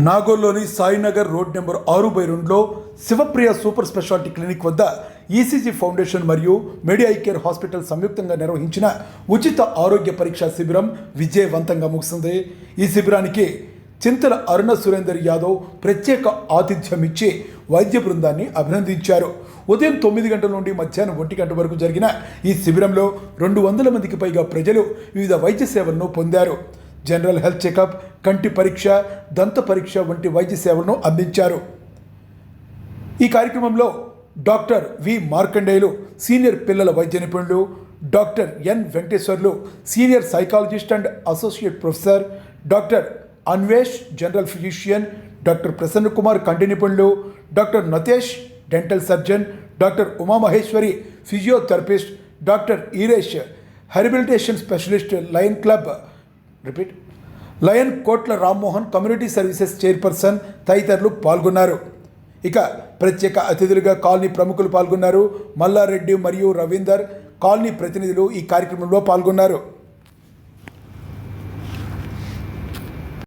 నాగోల్లోని Sainagar road number 6/2లో Shivapriya super speciality clinic వద్ద ECG foundation మరియు మెడి ఐ కేర్ హాస్పిటల్ సంయుక్తంగా నిర్వహించిన ఉచిత ఆరోగ్య పరీక్షా శిబిరం విజయవంతంగా ముగిసింది. ఈ శిబిరానికి చింతల అరుణ సురేందర్ యాదవ్ ప్రత్యేక ఆతిథ్యం ఇచ్చి వైద్య బృందాన్ని అభినందించారు. ఉదయం 9 గంటల నుండి మధ్యాహ్నం 1 గంట వరకు జరిగిన ఈ శిబిరంలో 200 మందికి పైగా ప్రజలు వివిధ వైద్య సేవలను పొందారు. జనరల్ హెల్త్ చెకప్, కంటి పరీక్ష, దంత పరీక్ష వంటి వైద్య సేవలను అందించారు. ఈ కార్యక్రమంలో డాక్టర్ వి మార్కండేయులు సీనియర్ పిల్లల వైద్య నిపుణులు, doctor N Venkateswarlu senior psychologist and associate professor, doctor Anvesh general physician, doctor Prasanna Kumar కంటి నిపుణులు, doctor Natesh dental surgeon, doctor Umamaheswari physiotherapist, doctor Eresh rehabilitation specialist, lion Kotla Rammohan community services chairperson తదితరులు పాల్గొన్నారు. ఇక ప్రత్యేక అతిథులుగా కాలనీ ప్రముఖులు పాల్గొన్నారు. మల్లారెడ్డి మరియు రవీందర్ కాలనీ ప్రతినిధులు ఈ కార్యక్రమంలో పాల్గొన్నారు.